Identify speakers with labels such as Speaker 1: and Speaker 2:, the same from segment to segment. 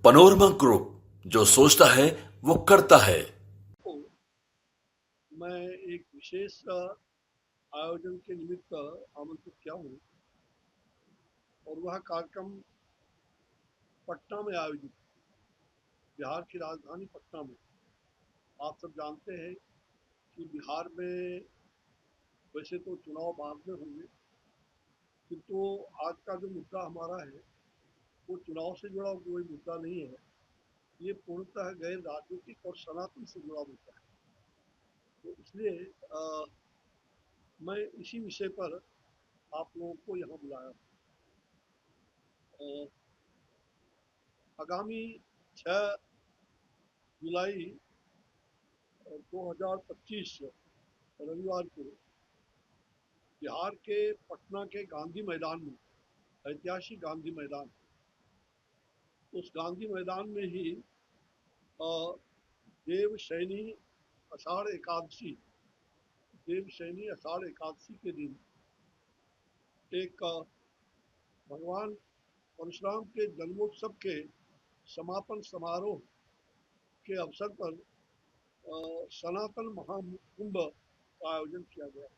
Speaker 1: Panorama group जो सोचता है वो करता है।
Speaker 2: को मैं एक विशेष आयोजन के निमित्त आमंत्रित किया हूँ और वह कार्यक्रम पटना में आयोजित, बिहार की राजधानी पटना में। आप सब जानते हैं कि बिहार में वैसे तो चुनाव बाद में होंगे, किंतु आज का जो मुद्दा हमारा है वो चुनाव से जुड़ा कोई मुद्दा नहीं है। ये पूर्णतः गैर राजनीतिक और सनातन से जुड़ा मुद्दा है। तो इसलिए मैं इसी विषय पर आप लोगों को यहाँ बुलाया हूँ। आगामी 6 जुलाई 2025 रविवार को बिहार के पटना के गांधी मैदान में, ऐतिहासिक गांधी मैदान, उस गांधी मैदान में ही देवशैनी आषाढ़ एकादशी देवशैनी आषाढ़ एकादशी के दिन एक भगवान परशुराम के जन्मोत्सव के समापन समारोह के अवसर पर सनातन महाकुंभ का आयोजन किया गया।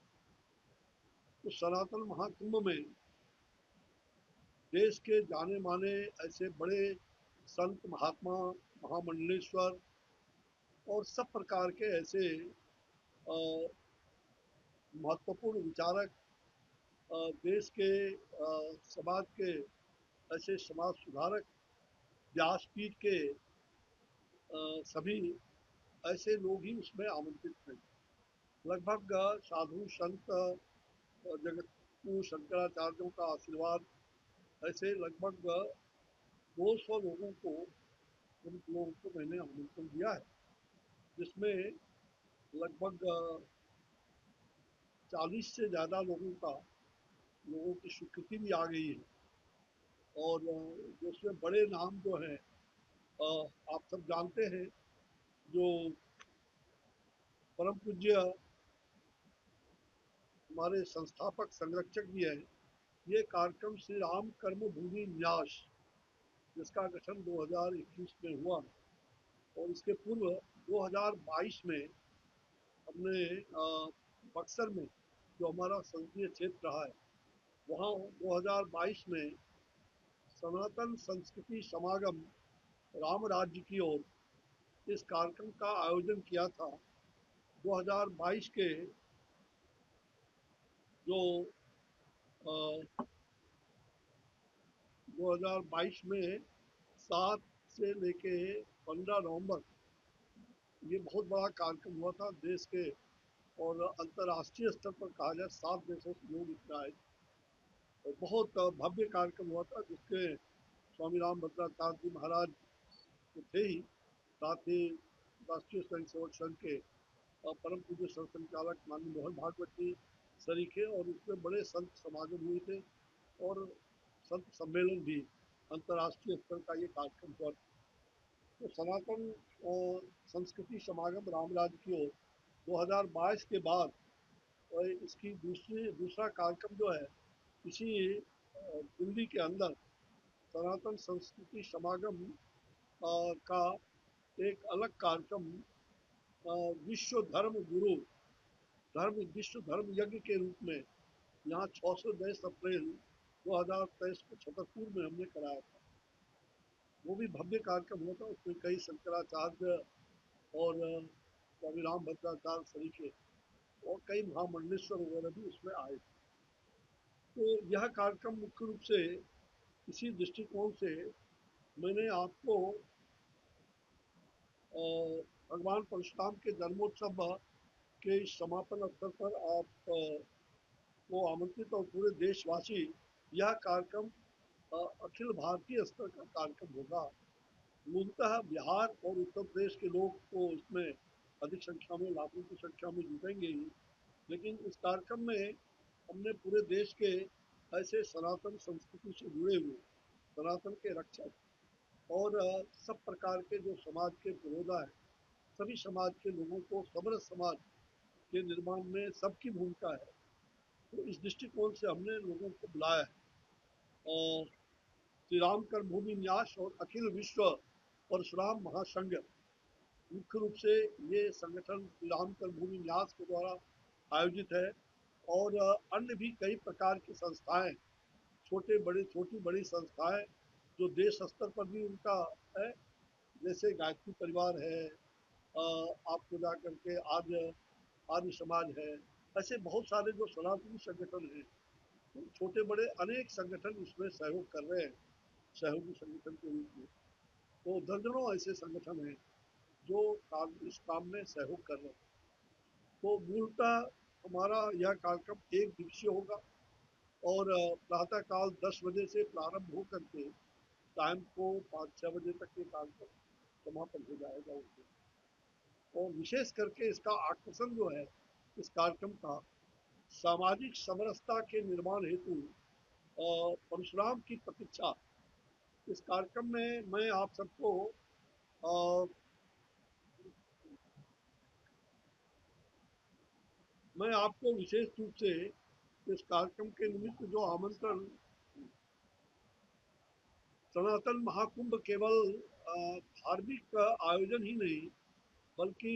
Speaker 2: उस सनातन महाकुंभ में देश के जाने माने ऐसे बड़े संत, महात्मा, महामंडलेश्वर और सब प्रकार के ऐसे महत्वपूर्ण विचारक, देश के समाज के ऐसे समाज सुधारक, व्यासपीठ के सभी ऐसे लोग ही उसमें आमंत्रित थे। लगभग साधु संत, जगत गुरु शंकराचार्यों का आशीर्वाद, ऐसे लगभग 200 लोगों को, उन लोगों को मैंने आमंत्रण दिया है, जिसमें लगभग 40 से ज़्यादा लोगों की स्वीकृति भी आ गई है। और जिसमें बड़े नाम जो हैं, आप सब जानते हैं, जो परम पूज्य हमारे संस्थापक संरक्षक भी हैं। ये कार्यक्रम श्री राम कर्म भूमि न्यास, जिसका गठन 2021 में हुआ, और इसके पूर्व 2022 में हमने बक्सर में, जो हमारा संसदीय क्षेत्र रहा है, वहाँ 2022 में सनातन संस्कृति समागम राम राज्य की ओर इस कार्यक्रम का आयोजन किया था। 2022 के जो 2022 में 7 से लेके 15 नवंबर ये बहुत बड़ा कार्यक्रम हुआ था देश के, और अंतर्राष्ट्रीय स्तर पर कहा जाए 7 देशों से लोग इसमें आए और बहुत भव्य कार्यक्रम हुआ था, जिसके स्वामी राम भद्राचार्य जी महाराज तो थे ही, साथ ही राष्ट्रीय स्वयं सेवक संघ के परम पूज्य संचालक माननीय मोहन भागवत जी सरीखे, और उसमें बड़े संत समागम हुए थे और संत सम्मेलन भी, अंतर्राष्ट्रीय स्तर का ये कार्यक्रम हुआ। तो सनातन संस्कृति समागम रामराज की ओर 2022 के बाद इसकी दूसरा कार्यक्रम जो है, इसी दिल्ली के अंदर सनातन संस्कृति समागम का एक अलग कार्यक्रम विश्व धर्म यज्ञ के रूप में यहाँ 6 से 10 अप्रैल 2023 को छतरपुर में हमने कराया था। वो भी भव्य कार्यक्रम हुआ था। उसमें कई शंकराचार्य और स्वामी राम भद्राचार्य सरीखे और कई महामंडलेश्वर वगैरह भी उसमें आए थे। तो यह कार्यक्रम मुख्य रूप से इसी दृष्टिकोण से मैंने आपको भगवान परशुराम के जन्मोत्सव के समापन अवसर पर आप को आमंत्रित, और पूरे देशवासी, यह कार्यक्रम अखिल भारतीय स्तर का कार्यक्रम होगा। मूलतः बिहार और उत्तर प्रदेश के लोग तो इसमें अधिक संख्या में, लाखों की संख्या में जुटेंगे ही, लेकिन इस कार्यक्रम में हमने पूरे देश के ऐसे सनातन संस्कृति से जुड़े हुए, सनातन के रक्षक और सब प्रकार के जो समाज के पुरोधा है, सभी समाज के लोगों को, समरस समाज के निर्माण में सबकी भूमिका है। तो इस दृष्टिकोण से हमने लोगों को बुलाया है। और श्री राम कर्म भूमि न्यास और अखिल विश्व परशुराम महासंघ मुख्य रूप से ये संगठन श्री राम जन्मभूमि न्यास के द्वारा आयोजित है। और अन्य भी कई प्रकार की संस्थाएं, छोटी बड़ी संस्थाएं जो देश स्तर पर भी उनका है, जैसे गायत्री परिवार है, आपको जा करके आर्य आर्य समाज है। ऐसे बहुत सारे जो सनातनी संगठन हैं, तो छोटे बड़े अनेक संगठन इसमें सहयोग कर रहे हैं, सहयोगी संगठन के रूप में। तो दर्जनों ऐसे संगठन हैं जो इस काम में सहयोग कर रहे हैं। तो मूलतः हमारा यह कार्यक्रम एक दिवसीय होगा और प्रातःकाल 10 बजे से प्रारंभ हो करके टाइम को 5-6 बजे तक ये कार्यक्रम समापन हो जाएगा उसमें। और विशेष करके इसका आकर्षण जो है इस कार्यक्रम का, सामाजिक समरसता के निर्माण हेतु परशुराम की प्रतीक्षा। इस कार्यक्रम में अ, मैं आपको विशेष रूप से इस कार्यक्रम के निमित्त जो आमंत्रण, सनातन महाकुंभ केवल धार्मिक आयोजन ही नहीं, बल्कि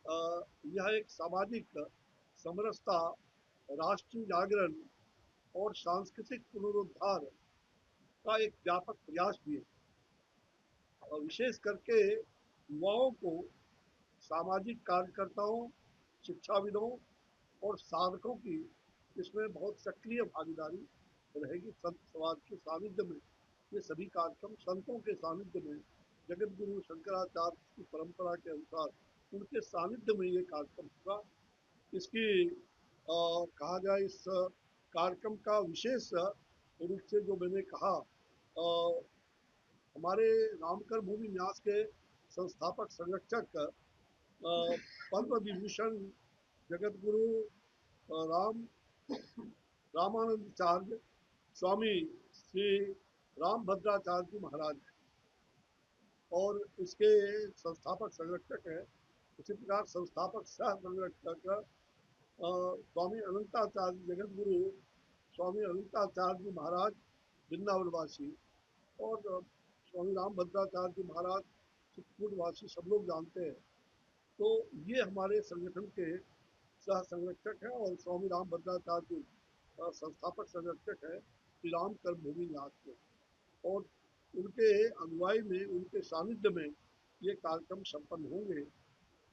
Speaker 2: अ, यह एक सामाजिक समरसता, राष्ट्रीय जागरण और सांस्कृतिक पुनरुद्धार का एक व्यापक प्रयास भी है। और विशेष करके युवाओं को, सामाजिक कार्यकर्ताओं, शिक्षाविदों और साधकों की इसमें बहुत सक्रिय भागीदारी रहेगी। संत समाज के सानिध्य में ये सभी कार्यक्रम, संतों के सानिध्य में, जगत गुरु शंकराचार्य की परंपरा के अनुसार उनके सानिध्य में ये कार्यक्रम होगा। इसकी कहा जाए, इस कार्यक्रम का विशेष रूप से जो मैंने कहा, हमारे रामकर भूमि न्यास के संस्थापक संरक्षक पद्म विभूषण जगत गुरु राम रामानंदाचार्य स्वामी श्री रामभद्राचार्य जी महाराज और इसके संस्थापक संरक्षक है। उसी प्रकार संस्थापक सह संरक्षक स्वामी अनंताचार्य जगत गुरु स्वामी अनंताचार्य जी महाराज वृंदावनवासी, और स्वामी रामभद्राचार्य जी महाराज चित्रकूटवासी, सब लोग जानते हैं। तो ये हमारे संगठन के सह संरक्षक है और स्वामी रामभद्राचार्य जी संस्थापक संरक्षक है श्री राम कर्मभूमि न्यास के। और उनके अगुवाई में, उनके सानिध्य में ये कार्यक्रम संपन्न होंगे।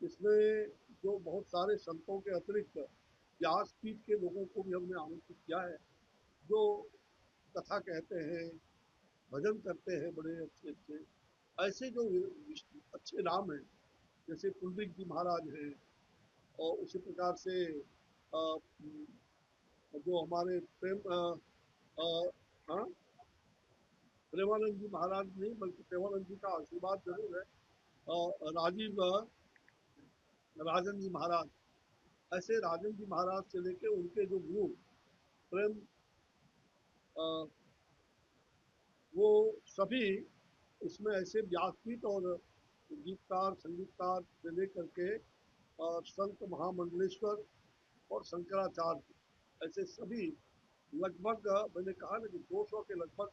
Speaker 2: इसमें जो बहुत सारे संतों के अतिरिक्त व्यासपीठ के लोगों को भी हमने आमंत्रित किया है, जो कथा कहते हैं, भजन करते हैं बड़े अच्छे अच्छे। ऐसे जो अच्छे नाम हैं, जैसे कुलदीप जी महाराज हैं, और उसी प्रकार से जो हमारे हाँ, प्रेमानंद जी महाराज नहीं, बल्कि प्रेमानंद जी का आशीर्वाद जरूर है। राजीव राजन जी महाराज, ऐसे राजन जी महाराज से लेके उनके जो गुरु प्रेम, अ, वो सभी इसमें ऐसे व्यासपीठ और गीतकार, संगीतकार से लेकर के संत महामंडलेश्वर और शंकराचार्य, ऐसे सभी लगभग मैंने कहा ना कि 200 के लगभग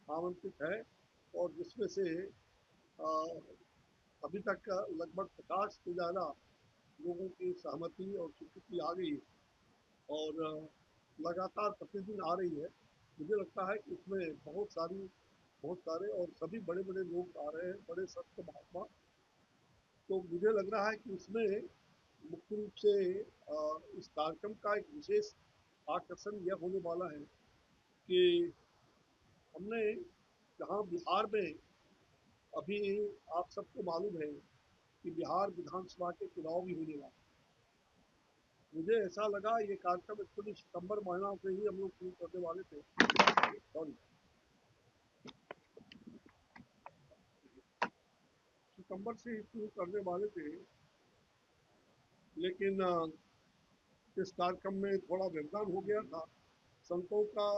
Speaker 2: आमंत्रित है। और जिसमें से अभी तक लगभग 50 से ज़्यादा लोगों की सहमति और स्वीकृति आ गई है, और लगातार प्रतिदिन आ रही है। मुझे लगता है कि इसमें बहुत सारे और सभी बड़े बड़े लोग आ रहे हैं, बड़े संत महात्मा। तो मुझे लग रहा है कि इसमें मुख्य रूप से इस कार्यक्रम का एक विशेष आकर्षण यह होने वाला है कि हमने, जहाँ बिहार में अभी आप सबको मालूम है कि बिहार विधानसभा के चुनाव भी होने वाले, मुझे ऐसा लगा ये कार्यक्रम एक्चुअली सितंबर महीना से ही हम लोग शुरू करने वाले थे। सॉरी, सितंबर से ही शुरू करने वाले थे, लेकिन इस कार्यक्रम में थोड़ा व्यवधान हो गया था। संतों का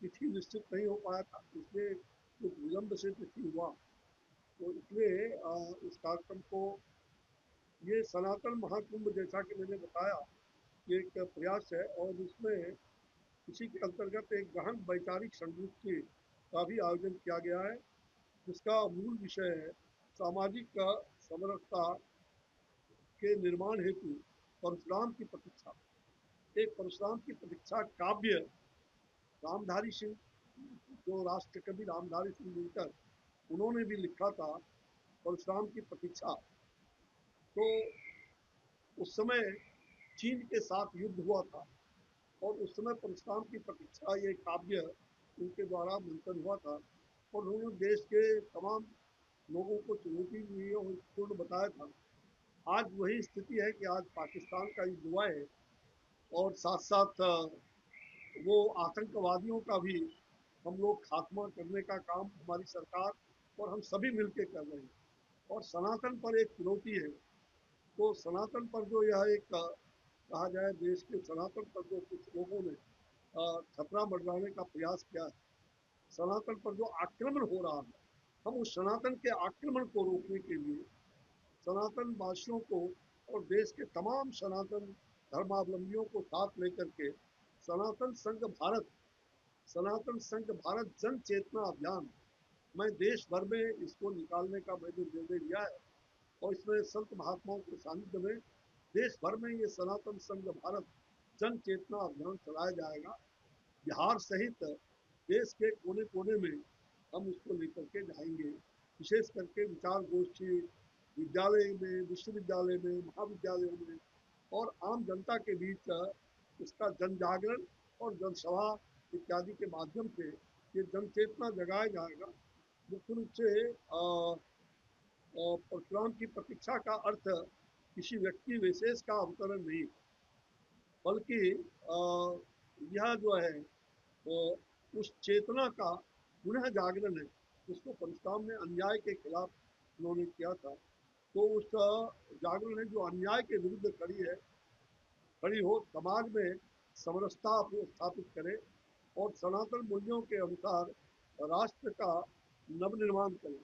Speaker 2: तिथि निश्चित नहीं हो पाया था, इसलिए कुछ विलंब से तिथि हुआ। तो इसलिए इस कार्यक्रम को, ये सनातन महाकुंभ जैसा कि मैंने बताया, ये एक प्रयास है। और इसमें इसी के अंतर्गत एक गहन वैचारिक संगीत का भी आयोजन किया गया है। जिसका मूल विषय है सामाजिक समरसता के निर्माण हेतु परशुराम की प्रतीक्षा। एक परशुराम की प्रतीक्षा काव्य रामधारी सिंह, जो राष्ट्र कवि रामधारी सिंह दिनकर, उन्होंने भी लिखा था परशुराम की प्रतीक्षा। तो उस समय चीन के साथ युद्ध हुआ था और उस समय परशुराम की प्रतीक्षा ये काव्य उनके द्वारा मंथन हुआ था और उन्होंने देश के तमाम लोगों को चुनौती दी और पूर्ण बताया था। आज वही स्थिति है कि आज पाकिस्तान का युद्ध हुआ है और साथ साथ वो आतंकवादियों का भी हम लोग खात्मा करने का काम हमारी सरकार और हम सभी मिलकर कर रहे हैं। और सनातन पर एक चुनौती है। तो सनातन पर जो यह एक कहा जाए देश के सनातन पर जो कुछ लोगों ने खतरा मंडराने का प्रयास किया है, सनातन पर जो आक्रमण हो रहा है, हम उस सनातन के आक्रमण को रोकने के लिए सनातन वासियों को और देश के तमाम सनातन धर्मावलंबियों को साथ लेकर के सनातन संघ भारत सनातन संघ भारत जन चेतना अभियान, मैं देश भर में इसको निकालने का मैंने निर्णय लिया है और इसमें संत महात्माओं के सानिध्य में देश भर में ये सनातन संघ भारत जन चेतना अभियान चलाया जाएगा। बिहार सहित देश के कोने कोने में हम इसको लेकर के जाएंगे। विशेष करके विचार गोष्ठी विद्यालय में, विश्वविद्यालय में, महाविद्यालयों में और आम जनता के बीच इसका जन जागरण और जनसभा इत्यादि के माध्यम से ये जन चेतना जगाया जाएगा। मुख्य रूप से परशुराम की प्रतीक्षा का अर्थ किसी व्यक्ति विशेष का अवतरण नहीं, बल्कि यह जो है उस चेतना का पुनः जागरण है जिसको परशुराम ने अन्याय के खिलाफ उन्होंने किया था। तो उस जागरण है जो अन्याय के विरुद्ध खड़ी हो, समाज में समरसता स्थापित करे और सनातन मूल्यों के अनुसार राष्ट्र का नवनिर्माण करे।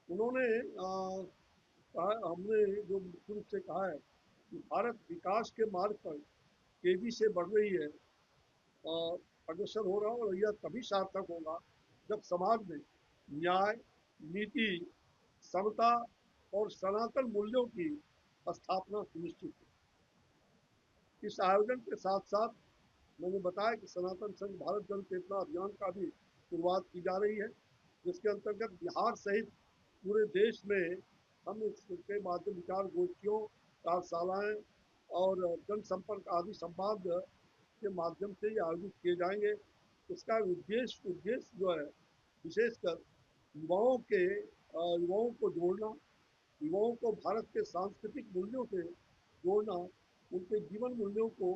Speaker 2: उन्होंने हमने जो मुख्य रूप से कहा है कि भारत विकास के मार्ग पर तेजी से बढ़ रही है, अग्रसर हो रहा और यह तभी सार्थक होगा जब समाज में न्याय, नीति, समता और सनातन मूल्यों की स्थापना सुनिश्चित हो। इस आयोजन के साथ साथ मैंने बताया कि सनातन संघ भारत जन चेतना अभियान का भी शुरुआत की जा रही है, जिसके अंतर्गत बिहार सहित पूरे देश में हम इसके माध्यम विचार गोष्ठियों, कार्यशालाएं और जनसंपर्क आदि संवाद के माध्यम से ये आयोजित किए जाएंगे। इसका उद्देश्य जो है विशेषकर युवाओं को जोड़ना, युवाओं को भारत के सांस्कृतिक मूल्यों से जोड़ना, उनके जीवन मूल्यों को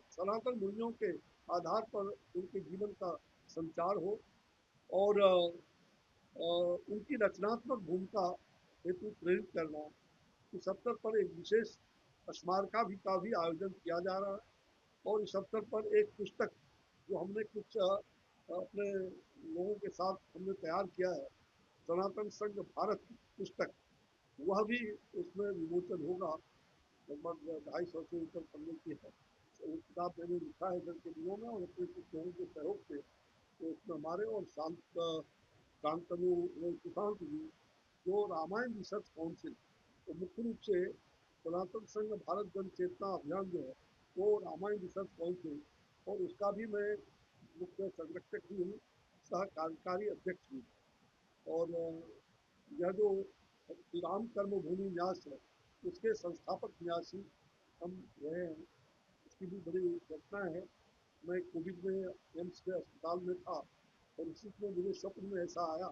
Speaker 2: सनातन मूल्यों के आधार पर उनके जीवन का संचार हो और उनकी रचनात्मक भूमिका हेतु प्रेरित करना। इस अवसर पर एक विशेष स्मारका का भी आयोजन किया जा रहा है और इस अवसर पर एक पुस्तक जो हमने कुछ अपने लोगों के साथ हमने तैयार किया है, सनातन संघ भारत पुस्तक, वह भी उसमें विमोचन होगा। लगभग 250 से ऊपर पन्ने की है। वो किताब मैंने लिखा है इधर के दिनों में और अपने कुछ लोगों के सहयोग से। तो उसमें हमारे और शांतनु सुशांत जी जो रामायण रिसर्च काउंसिल, तो मुख्य रूप से सनातन संघ भारत जन चेतना अभियान जो है वो रामायण रिसर्च काउंसिल और उसका भी मैं मुख्य संरक्षक भी हूँ, सह कार्यकारी अध्यक्ष भी। और यह जो श्री राम कर्मभूमि न्यास है उसके संस्थापक न्यासी हम रहे हैं। इसकी भी बड़ी घटना है। मैं कोविड में एम्स के अस्पताल में था और उसी में मुझे स्वप्न में ऐसा आया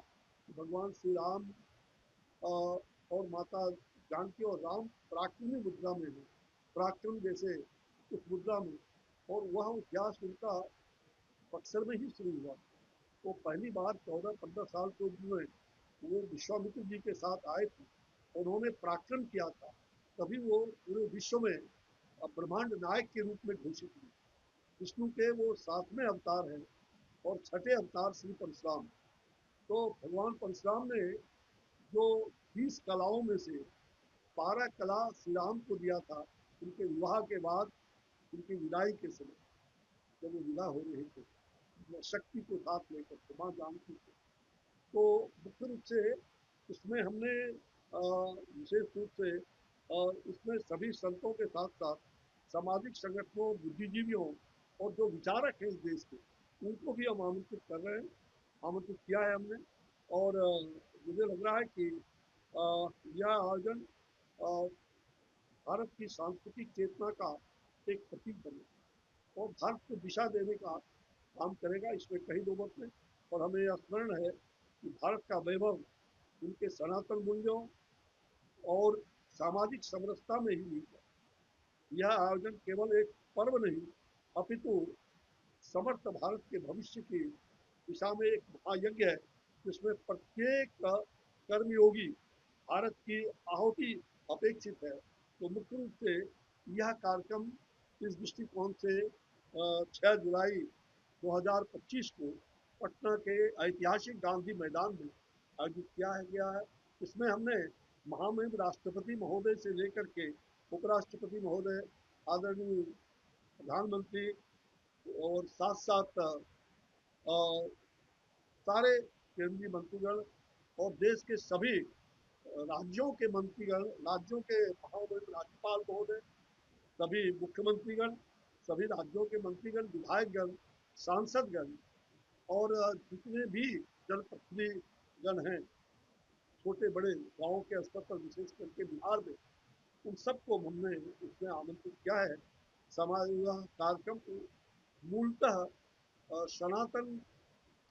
Speaker 2: कि भगवान श्री राम और माता जानकी और राम पराक्रमी मुद्रा में है, पराक्रम जैसे उस मुद्रा में, और वह इतिहास उनका बक्सर में ही शुरू हुआ। वो पहली बार 14-15 साल के उम्र में वो विश्वामित्र जी के साथ आए थे। उन्होंने पराक्रम किया था, तभी वो पूरे विश्व में ब्रह्मांड नायक के रूप में घोषित हुए। विष्णु के वो 7वें अवतार हैं और 6ठे अवतार श्री परशुराम। तो भगवान परशुराम ने जो 20 कलाओं में से 12 कला श्री राम को दिया था उनके विवाह के बाद, उनकी विदाई के समय जब वो विदा हो रहे थे शक्ति को साथ लेकर के माँ जानकी को। तो मुख्य रूप से इसमें हमने विशेष रूप से इसमें सभी संतों के साथ साथ सामाजिक संगठनों, बुद्धिजीवियों और जो विचारक हैं इस देश के, उनको भी हम आमंत्रित कर रहे हैं, आमंत्रित किया है हमने। और मुझे लग रहा है कि यह आयोजन भारत की सांस्कृतिक चेतना का एक प्रतीक बने और भारत को दिशा देने का काम करेगा, इसमें कहीं दो मत नहीं। और हमें यह स्मरण है कि भारत का वैभव उनके सनातन मूल्यों और सामाजिक समरसता में ही निहित है। यह आयोजन केवल एक पर्व नहीं, अपितु समर्थ भारत के भविष्य की दिशा में एक महायज्ञ है, जिसमें प्रत्येक कर्मयोगी भारत की आहुति अपेक्षित है। तो मुख्य रूप से यह कार्यक्रम इस दृष्टिकोण से 6 जुलाई 2025 को पटना के ऐतिहासिक गांधी मैदान में आयोजित किया गया है। इसमें हमने महामहिम राष्ट्रपति महोदय से लेकर के उपराष्ट्रपति महोदय, आदरणीय प्रधानमंत्री और साथ साथ सारे केंद्रीय मंत्रीगण और देश के सभी राज्यों के मंत्रीगण, राज्यों के महामहिम राज्यपाल महोदय, सभी मुख्यमंत्रीगण, सभी राज्यों के मंत्रीगण, विधायकगण, सांसदगण और जितने भी जनप्रतिनिधिगण हैं, छोटे बड़े गांवों के स्तर पर, विशेष करके बिहार में, उन सबको हमने इसमें आमंत्रित किया है। समाज कार्यक्रम मूलतः सनातन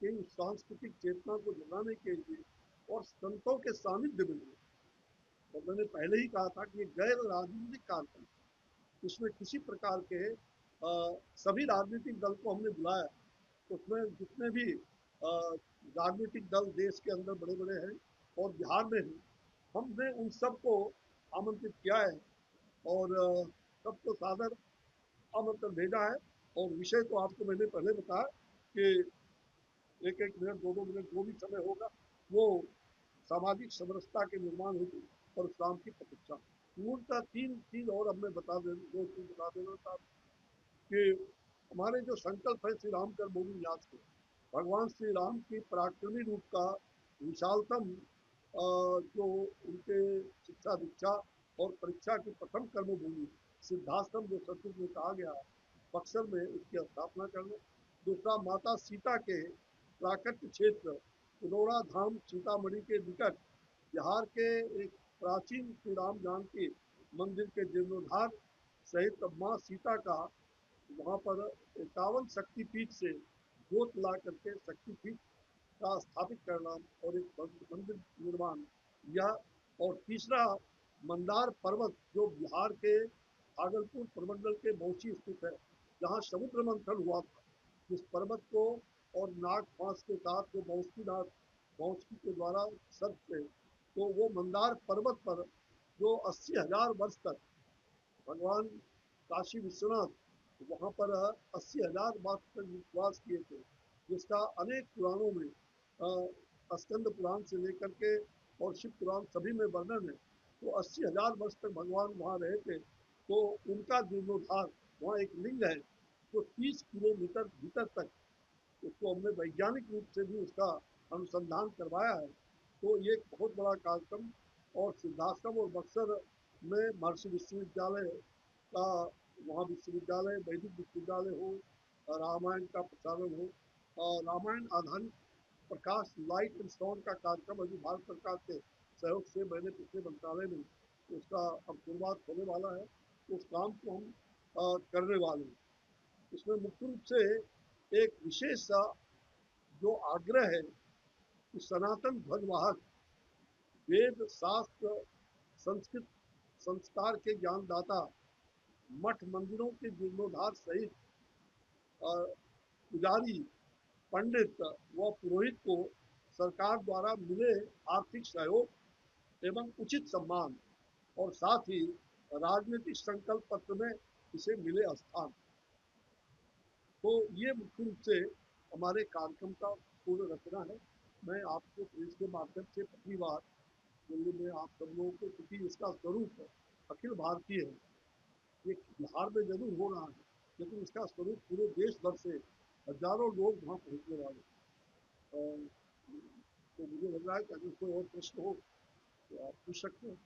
Speaker 2: की सांस्कृतिक चेतना को जगाने के लिए और संतों के सानिध्य में, और मैंने पहले ही कहा था कि ये गैर राजनीतिक कार्यक्रम, इसमें किसी प्रकार के सभी राजनीतिक दल को हमने बुलाया, उसमें जितने भी राजनीतिक दल देश के अंदर बड़े बड़े हैं और बिहार में हैं, हमने उन सबको आमंत्रित किया है और सबको सादर आमंत्रण भेजा है। और विषय तो आपको मैंने पहले बताया कि एक एक मिनट, दो दो मिनट जो भी समय होगा, वो सामाजिक समरसता के निर्माण हेतु परशुराम की प्रतीक्षा। मूलतः तीन चीज और हमें बता देना था कि हमारे जो संकल्प है श्री राम जन्मभूमि न्यास के, भगवान श्री राम की पराक्रमी रूप का विशालतम जो उनके शिक्षा दीक्षा और परीक्षा की प्रथम कर्मभूमि सिद्धाश्रम जो संस्कृत में कहा गया है, बक्सर में उसकी स्थापना करना। दूसरा, माता सीता के प्राकट्य क्षेत्र पुनौरा धाम सीतामढ़ी के निकट बिहार के एक प्राचीन श्री राम जानकी मंदिर के जीर्णोद्धार सहित माँ सीता का वहाँ पर 51 शक्तिपीठ से जोत ला करके शक्तिपीठ का स्थापित करना और एक मंदिर निर्माण, यह। और तीसरा, मंदार पर्वत जो बिहार के भागलपुर प्रमंडल के मौसी स्थित है, जहाँ समुद्र मंथन हुआ था, जिस पर्वत को और नाग फांस के साथ जो मौसी के द्वारा सर्प से, तो वो मंदार पर्वत पर जो 80,000 वर्ष तक भगवान काशी विश्वनाथ वहाँ पर 80,000 वर्ष तक निवास किए थे, जिसका अनेक पुराणों में स्कंद पुराण से लेकर के और शिव पुराण सभी में वर्णन है। तो 80,000 वर्ष तक भगवान वहाँ रहे थे, तो उनका जीर्णोद्धार, वहाँ एक लिंग है जो 30 किलोमीटर भीतर तक, उसको हमने वैज्ञानिक रूप से भी उसका अनुसंधान करवाया है। तो ये एक बहुत बड़ा कार्यक्रम, और सिद्धाश्रम और बक्सर में महर्षि विश्वविद्यालय का, वहाँ विश्वविद्यालय, वैदिक विश्वविद्यालय हो, रामायण का प्रसारण हो, रामायण आधारित प्रकाश लाइट एंड साउंड का कार्यक्रम अभी भारत सरकार के सहयोग से मैंने पिछले मंत्रालय में उसका अब शुरुआत होने वाला है, तो उस काम को हम करने वाले हैं। इसमें मुख्य रूप से एक विशेष सा जो आग्रह है कि सनातन ध्वजवाहक, वेद शास्त्र संस्कृत संस्कार के ज्ञानदाता, मठ मंदिरों के जीर्णोद्धार सहित पुजारी, पंडित व पुरोहित को सरकार द्वारा मिले आर्थिक सहयोग एवं उचित सम्मान, और साथ ही राजनीतिक संकल्प पत्र में इसे मिले स्थान। तो ये मुख्य रूप से हमारे कार्यक्रम का पूर्ण रचना है। मैं आपको प्रेस के माध्यम से पहली बार दिल्ली में आप सब लोगों को, क्योंकि इसका स्वरूप अखिल भारतीय है, ये बिहार में जरूर हो रहा है, लेकिन इसका स्वरूप पूरे देश भर से हजारों लोग वहाँ पहुँचने वाले। तो मुझे लग रहा है कि अगर कोई और प्रश्न हो तो आप पूछ सकते हैं।